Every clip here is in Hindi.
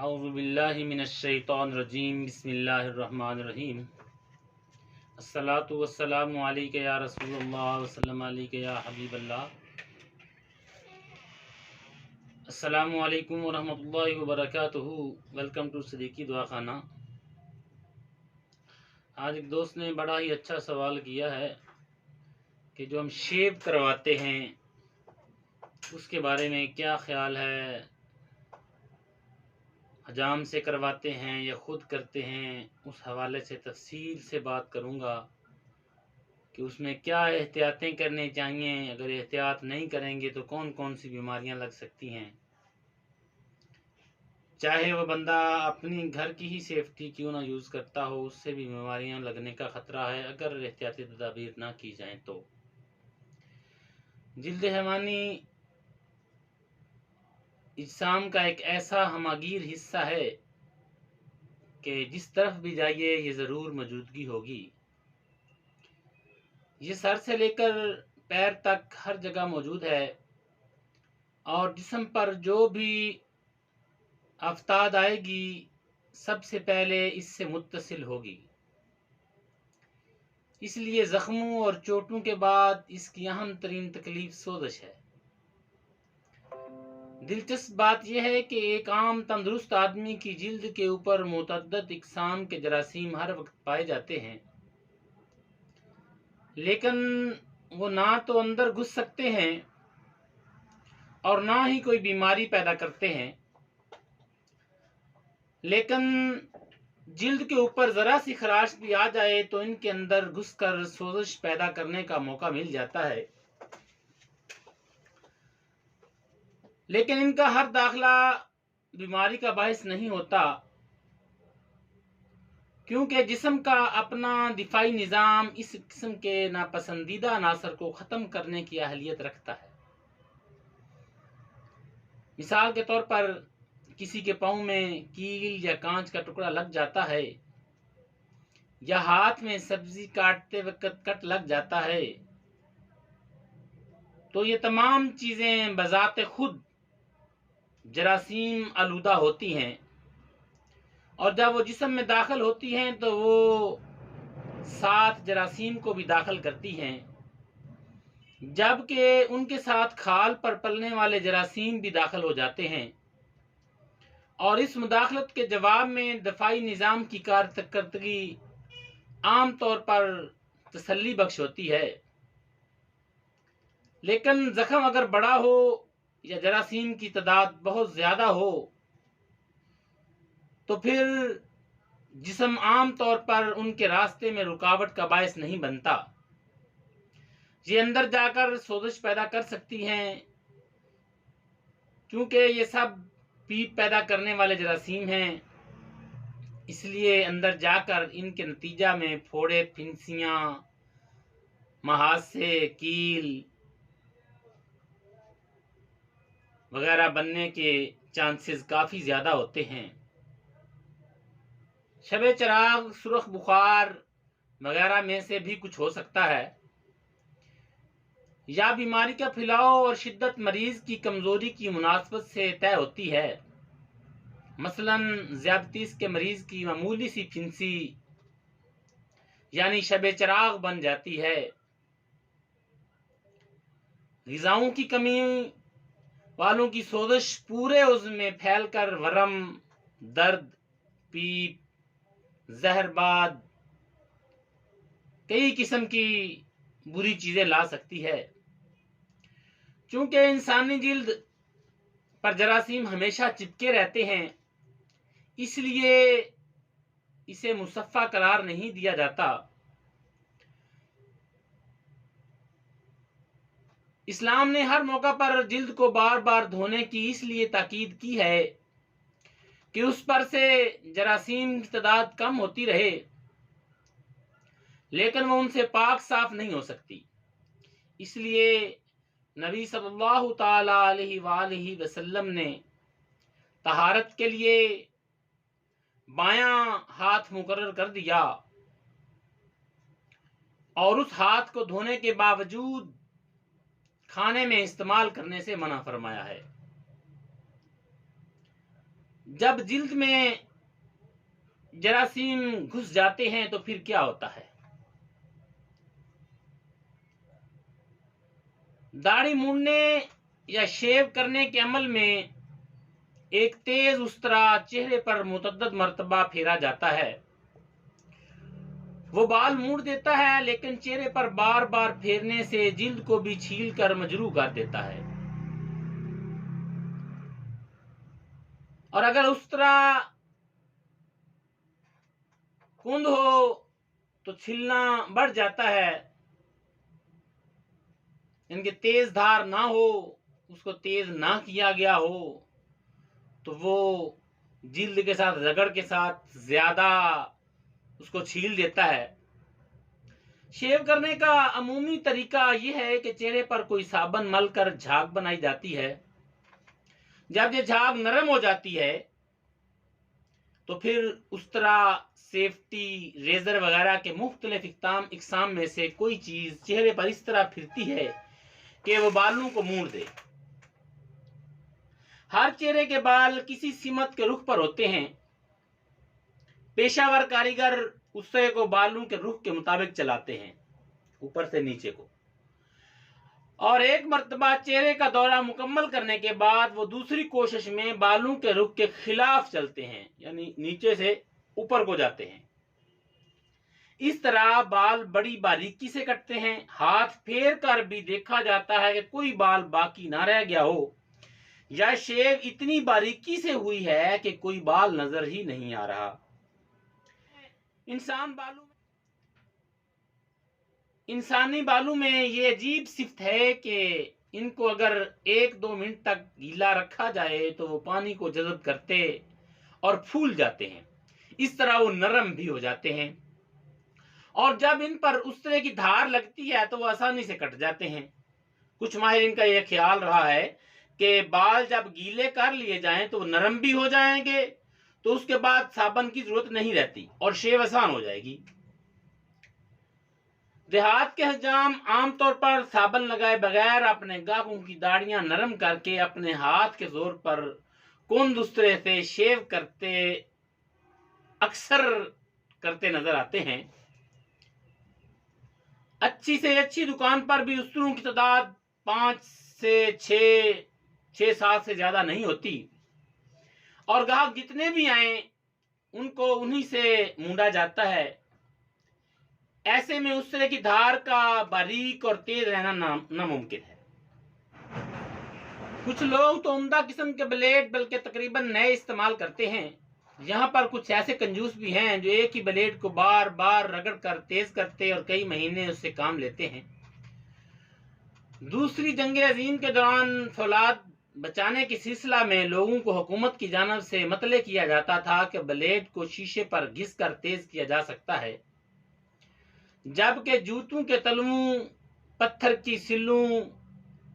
अऊज़ु बिल्लाहि मिनश्शैतानिर्रजीम बिस्मिल्लाहिर्रहमानिर्रहीम। अस्सलातु वस्सलामु अलैका या रसूलल्लाह वसल्लम अलैका या हबीबल्लाह। अस्सलामु अलैकुम वरहमतुल्लाहि वबरकातुहू। Welcome to Siddiqui Dawakhana. आज एक दोस्त ने बड़ा ही अच्छा सवाल किया है कि जो हम शेव करवाते हैं उसके बारे में क्या ख्याल है, हजाम से करवाते हैं या ख़ुद करते हैं। उस हवाले से तफसील से बात करूँगा कि उसमें क्या एहतियातें करनी चाहिए, अगर एहतियात नहीं करेंगे तो कौन कौन सी बीमारियां लग सकती हैं। चाहे वह बंदा अपनी घर की ही सेफ्टी क्यों ना यूज़ करता हो, उससे भी बीमारियां लगने का ख़तरा है अगर एहतियाती तदाबीर ना की जाए तो। जिल्द हैवानी इस्लाम का एक ऐसा हमागीर हिस्सा है कि जिस तरफ भी जाइए ये ज़रूर मौजूदगी होगी। ये सर से लेकर पैर तक हर जगह मौजूद है और जिस्म पर जो भी आफताब आएगी सबसे पहले इससे मुत्तसिल होगी। इसलिए ज़ख्मों और चोटों के बाद इसकी अहम तरीन तकलीफ सोज़श है। दिलचस्प बात यह है कि एक आम तंदुरुस्त आदमी की जिल्द के ऊपर मुतअद्दिद इक़साम के जरासीम हर वक्त पाए जाते हैं, लेकिन वो ना तो अंदर घुस सकते हैं और ना ही कोई बीमारी पैदा करते हैं। लेकिन जिल्द के ऊपर ज़रा सी खराश भी आ जाए तो इनके अंदर घुसकर सोजिश पैदा करने का मौका मिल जाता है। लेकिन इनका हर दाखिला बीमारी का बायस नहीं होता, क्योंकि जिस्म का अपना दिफाई निज़ाम इस किस्म के नापसंदीदा अनासर को ख़त्म करने की अहलियत रखता है। मिसाल के तौर पर किसी के पाँव में कील या कांच का टुकड़ा लग जाता है या हाथ में सब्जी काटते वक्त कट लग जाता है, तो ये तमाम चीज़ें बज़ाते खुद जरासीम आलूदा होती हैं और जब वो जिस्म में दाखिल होती हैं तो वो साथ जरासीम को भी दाखिल करती हैं, जबकि उनके साथ खाल पर पलने वाले जरासीम भी दाखिल हो जाते हैं और इस मुदाखलत के जवाब में दफाई निज़ाम की कारकर्दगी आम तौर पर तसल्ली बख्श होती है। लेकिन ज़ख्म अगर बड़ा हो या जरासीम की तादाद बहुत ज़्यादा हो तो फिर जिस्म आम तौर पर उनके रास्ते में रुकावट का बायस नहीं बनता। ये अंदर जाकर सोजिश पैदा कर सकती हैं, क्योंकि ये सब पीप पैदा करने वाले जरासीम हैं। इसलिए अंदर जाकर इनके नतीजा में फोड़े, फिंसियाँ, महासे, कील वगैरह बनने के चांसेस काफ़ी ज़्यादा होते हैं। शबे चराग, सुरख बुखार वगैरह में से भी कुछ हो सकता है, या बीमारी का फैलाव और शिद्दत मरीज की कमज़ोरी की मुनासबत से तय होती है। मसलन ज़ियादतीस के मरीज की मामूली सी फिंसी यानी शबे चराग बन जाती है। ग़िज़ाओं की कमी वालों की सोजिश पूरे उज़्व में फैलकर वरम, दर्द, पीप, जहरबाद, कई किस्म की बुरी चीज़ें ला सकती है। चूँकि इंसानी जिल्द पर जरासीम हमेशा चिपके रहते हैं, इसलिए इसे मुसफ़्फ़ा करार नहीं दिया जाता। इस्लाम ने हर मौका पर जिल्द को बार बार धोने की इसलिए ताकीद की है कि उस पर से जरासीम की तादाद कम होती रहे, लेकिन वो उनसे पाक साफ नहीं हो सकती। इसलिए नबी सल्लल्लाहु ताला अलैहि वसल्लम ने तहारत के लिए बायां हाथ मुकर्रर कर दिया और उस हाथ को धोने के बावजूद खाने में इस्तेमाल करने से मना फरमाया है। जब जिल्द में जरासीम घुस जाते हैं तो फिर क्या होता है? दाढ़ी मूड़ने या शेव करने के अमल में एक तेज उस्तरा चेहरे पर मुतअद्दिद मर्तबा फेरा जाता है। वो बाल मूड़ देता है, लेकिन चेहरे पर बार बार फेरने से जिल्द को भी छील कर मजरू कर देता है। और अगर उस्तरा कुंद हो तो छिलना बढ़ जाता है। इनके तेज धार ना हो, उसको तेज ना किया गया हो तो वो जिल्द के साथ रगड़ के साथ ज्यादा उसको छील देता है। शेव करने का अमूमी तरीका यह है कि चेहरे पर कोई साबन मलकर झाग बनाई जाती है। जब ये झाग नरम हो जाती है तो फिर उस तरह सेफ्टी रेजर वगैरह के मुख्तलिफ इकसाम में से कोई चीज चेहरे पर इस तरह फिरती है कि वो बालों को मूड़ दे। हर चेहरे के बाल किसी सीमत के रुख पर होते हैं। पेशावर कारीगर उससे को बालों के रुख के मुताबिक चलाते हैं, ऊपर से नीचे को। और एक मर्तबा चेहरे का दौरा मुकम्मल करने के बाद वो दूसरी कोशिश में बालों के रुख के खिलाफ चलते हैं, यानी नीचे से ऊपर को जाते हैं। इस तरह बाल बड़ी बारीकी से कटते हैं। हाथ फेर कर भी देखा जाता है कि कोई बाल बाकी ना रह गया हो, या शेव इतनी बारीकी से हुई है कि कोई बाल नजर ही नहीं आ रहा। इंसानी बालों में ये अजीब सिफ्त है कि इनको अगर 1-2 मिनट तक गीला रखा जाए तो वो पानी को जज़ब करते और फूल जाते हैं। इस तरह वो नरम भी हो जाते हैं, और जब इन पर उस तरह की धार लगती है तो वो आसानी से कट जाते हैं। कुछ माहिरीन का यह ख्याल रहा है कि बाल जब गीले कर लिए जाएं तो नरम भी हो जाएंगे, तो उसके बाद साबन की जरूरत नहीं रहती और शेव आसान हो जाएगी। देहात के हजाम आमतौर पर साबन लगाए बगैर अपने गाहकों की दाढ़ियां नरम करके अपने हाथ के जोर पर कुंद उस्तरे से शेव करते अक्सर करते नजर आते हैं। अच्छी से अच्छी दुकान पर भी उस्तरों की तादाद 5 से 6-7 से ज्यादा नहीं होती, और ग्राहक जितने भी आए उनको उन्हीं से मूंदा जाता है। ऐसे में उस तरह की धार का बारीक और तेज रहना नामुमकिन है। कुछ लोग तो उम्दा किस्म के ब्लेड बल्कि तकरीबन नए इस्तेमाल करते हैं। यहाँ पर कुछ ऐसे कंजूस भी हैं जो एक ही ब्लेड को बार बार रगड़ कर तेज करते और कई महीने उससे काम लेते हैं। दूसरी जंग अजीम के दौरान फौलाद बचाने के सिलसिला में लोगों को हुकूमत की जानिब से मतले किया जाता था कि ब्लेड को शीशे पर घिस कर तेज किया जा सकता है, जबकि जूतों के तलवों, पत्थर की सिल्लों,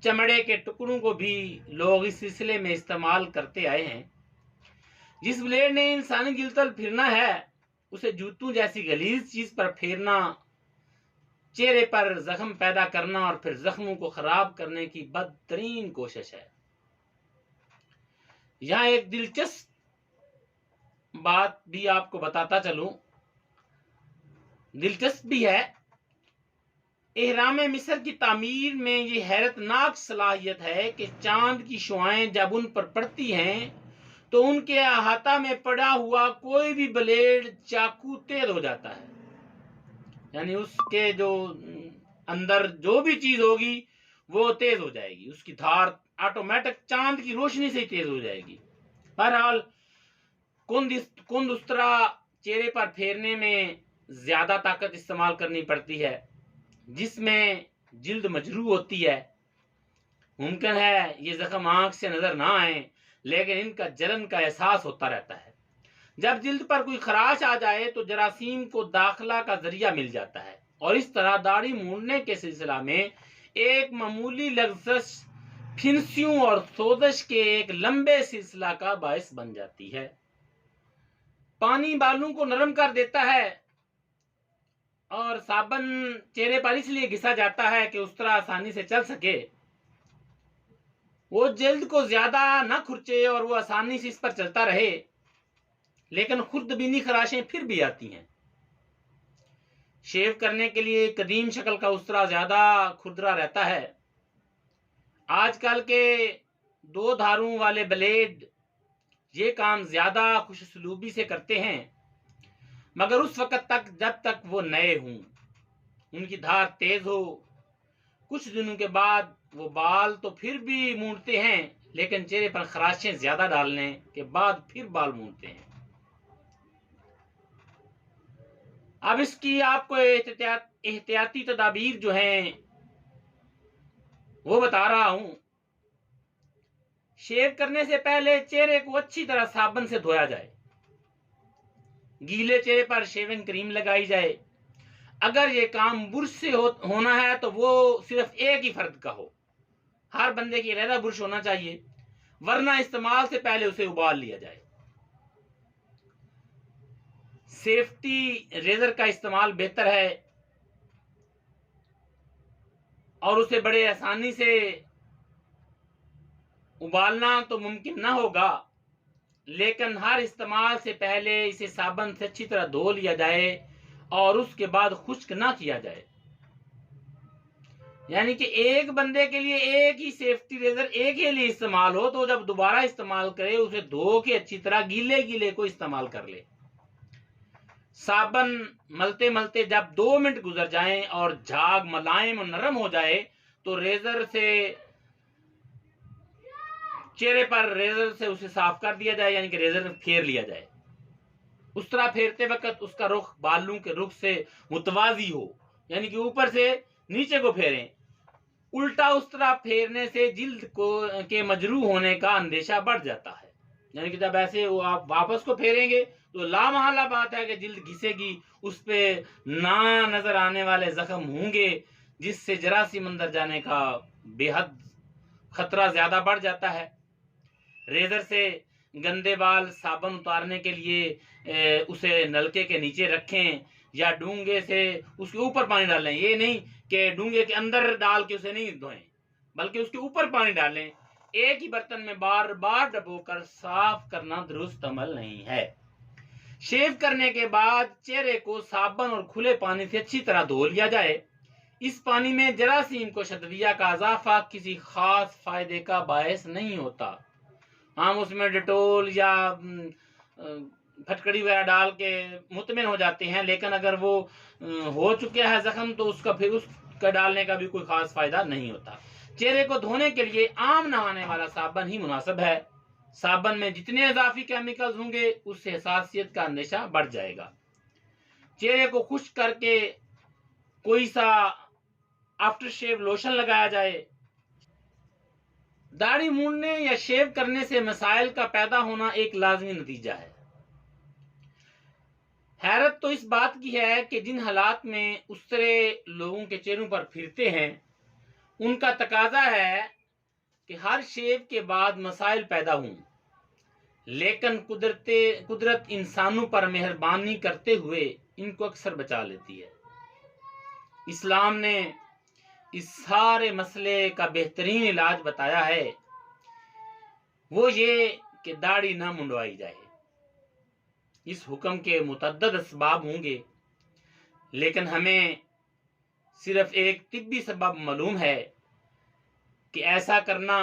चमड़े के टुकड़ों को भी लोग इस सिलसिले में इस्तेमाल करते आए हैं। जिस ब्लेड ने इंसानी जिल्द फिरना है उसे जूतों जैसी गलीज चीज पर फेरना चेहरे पर जख्म पैदा करना और फिर जख्मों को खराब करने की बदतरीन कोशिश है। यहाँ एक दिलचस्प बात भी आपको बताता चलूं, दिलचस्प भी है। एहराम मिस्र की तामीर में ये हैरतनाक सलाहियत है कि चांद की शुआएं जब उन पर पड़ती हैं तो उनके अहाता में पड़ा हुआ कोई भी ब्लेड चाकू तेज हो जाता है, यानी उसके जो अंदर जो भी चीज होगी वो तेज हो जाएगी, उसकी धार ऑटोमेटिक चांद की रोशनी से ही तेज हो जाएगी। बहरहाल कुंद उस्तरा चेहरे पर फेरने में ज्यादा ताकत इस्तेमाल करनी पड़ती है, जिसमें जिल्द मजरू होती है। मुमकिन है ये जख्म आंख से नजर ना आए, लेकिन इनका जलन का एहसास होता रहता है। जब जिल्द पर कोई खराश आ जाए तो जरासीम को दाखिला का जरिया मिल जाता है, और इस तरह दाढ़ी मूड़ने के सिलसिला में एक मामूली लग्जश फिंसियों और सोजश के एक लंबे सिलसिला का बायस बन जाती है। पानी बालों को नरम कर देता है और साबन चेहरे पर इसलिए घिसा जाता है कि उस तरह आसानी से चल सके, वो जल्द को ज्यादा न खुरचे और वो आसानी से इस पर चलता रहे। लेकिन खुर्दबीनी खराशें फिर भी आती हैं। शेव करने के लिए कदीम शक्ल का उस्तरा ज्यादा खुरदरा रहता है। आजकल के 2 धारों वाले ब्लेड ये काम ज्यादा खुशसलूबी से करते हैं, मगर उस वक्त तक जब तक वो नए हों, उनकी धार तेज हो। कुछ दिनों के बाद वो बाल तो फिर भी मूंडते हैं, लेकिन चेहरे पर खराशें ज्यादा डालने के बाद फिर बाल मूंडते हैं। अब इसकी आपको एहतियाती तदाबीर जो हैं वो बता रहा हूं। शेव करने से पहले चेहरे को अच्छी तरह साबुन से धोया जाए। गीले चेहरे पर शेविंग क्रीम लगाई जाए। अगर ये काम बुर्श से होना है तो वो सिर्फ एक ही फर्द का हो। हर बंदे की अलग बुर्श होना चाहिए, वरना इस्तेमाल से पहले उसे उबाल लिया जाए। सेफ्टी रेजर का इस्तेमाल बेहतर है और उसे बड़े आसानी से उबालना तो मुमकिन ना होगा, लेकिन हर इस्तेमाल से पहले इसे साबुन से अच्छी तरह धो लिया जाए और उसके बाद खुश्क ना किया जाए। यानी कि एक बंदे के लिए एक ही सेफ्टी रेजर एक ही लिए इस्तेमाल हो, तो जब दोबारा इस्तेमाल करे उसे धो के अच्छी तरह गीले गीले को इस्तेमाल कर ले। साबुन मलते मलते जब 2 मिनट गुजर जाएं और झाग मुलायम और नरम हो जाए तो चेहरे पर रेजर से उसे साफ कर दिया जाए, यानी कि रेजर फेर लिया जाए। उस तरह फेरते वक्त उसका रुख बालों के रुख से मुतवाजी हो, यानी कि ऊपर से नीचे को फेरें। उल्टा उस तरह फेरने से जिल्द के मजरू होने का अंदेशा बढ़ जाता है। यानी कि जब ऐसे वो आप वापस को फेरेंगे तो लामहला बात है कि जिल्द घिसेगी, उस पे ना नजर आने वाले जख्म होंगे, जिससे जरासीम अंदर जाने का बेहद खतरा ज्यादा बढ़ जाता है। रेजर से गंदे बाल साबुन उतारने के लिए उसे नलके के नीचे रखें या डूंगे से उसके ऊपर पानी डालें। ये नहीं कि डूंगे के अंदर डाल के उसे नहीं धोएं, बल्कि उसके ऊपर पानी डालें। एक ही बर्तन में बार बार डबोकर साफ करना दुरुस्त अमल नहीं है। शेव करने के बाद चेहरे को साबुन और खुले पानी से अच्छी तरह धो लिया जाए। इस पानी में जरासीम को शदविया का इजाफा किसी खास फायदे का बायस नहीं होता। हम उसमें डिटोल या फटकड़ी वगैरह डाल के मुतमिन हो जाते हैं, लेकिन अगर वो हो चुका है जख्म तो उसका डालने का भी कोई खास फायदा नहीं होता। चेहरे को धोने के लिए आम नहाने वाला साबुन ही मुनासिब है। साबुन में जितने इजाफी केमिकल्स होंगे उससे हसासियत का अंदेशा बढ़ जाएगा। चेहरे को खुश्क करके कोई सा आफ्टर शेव लोशन लगाया जाए। दाढ़ी मूंडने या शेव करने से मसाइल का पैदा होना एक लाजमी नतीजा है। हैरत तो इस बात की है कि जिन हालात में उसरे लोगों के चेहरों पर फिरते हैं उनका तकाजा है कि हर शेव के बाद मसाइल पैदा हों, लेकिन कुदरत इंसानों पर मेहरबानी करते हुए इनको अक्सर बचा लेती है। इस्लाम ने इस सारे मसले का बेहतरीन इलाज बताया है, वो ये कि दाढ़ी ना मुंडवाई जाए। इस हुक्म के मुतअद्दिद असबाब होंगे, लेकिन हमें सिर्फ एक तिब्बी सबब मालूम है कि ऐसा करना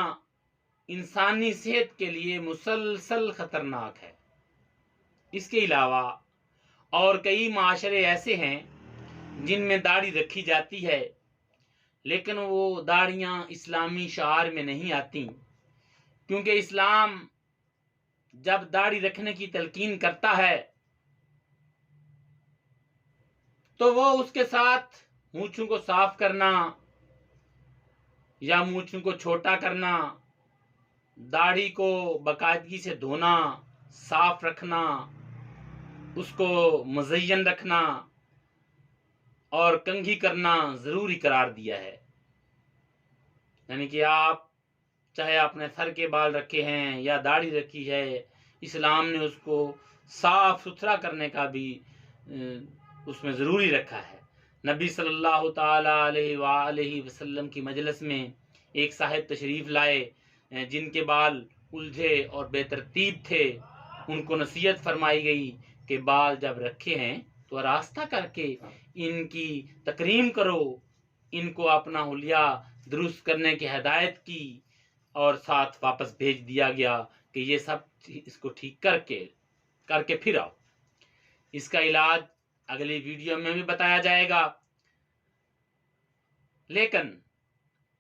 इंसानी सेहत के लिए मुसलसल खतरनाक है। इसके अलावा और कई माशरे ऐसे हैं जिनमें दाढ़ी रखी जाती है, लेकिन वो दाढ़ियाँ इस्लामी शार में नहीं आती, क्योंकि इस्लाम जब दाढ़ी रखने की तलकीन करता है तो वो उसके साथ मूंछों को साफ करना या मूंछों को छोटा करना, दाढ़ी को बाकायदगी से धोना, साफ रखना, उसको मुज़य्यन रखना और कंघी करना जरूरी करार दिया है। यानी कि आप चाहे आपने सर के बाल रखे हैं या दाढ़ी रखी है, इस्लाम ने उसको साफ सुथरा करने का भी उसमें ज़रूरी रखा है। नबी सल्लल्लाहु ताला अलैहि वसल्लम की मजलिस में एक साहिब तशरीफ़ लाए जिनके बाल उलझे और बेतरतीब थे। उनको नसीहत फरमाई गई कि बाल जब रखे हैं तो रास्ता करके इनकी तकरीम करो, इनको अपना हुलिया दुरुस्त करने की हिदायत की और साथ वापस भेज दिया गया कि ये सब इसको ठीक करके फिर आओ। इसका इलाज अगली वीडियो में भी बताया जाएगा, लेकिन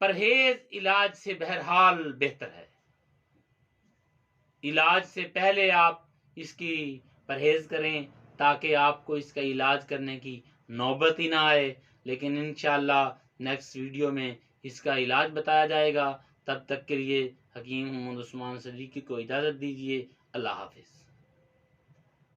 परहेज इलाज से बहरहाल बेहतर है। इलाज से पहले आप इसकी परहेज करें ताकि आपको इसका इलाज करने की नौबत ही ना आए। लेकिन इंशाअल्लाह नेक्स्ट वीडियो में इसका इलाज बताया जाएगा। तब तक के लिए हकीम मोहम्मद उस्मान सदीकी को इजाज़त दीजिए। अल्लाह हाफिज़।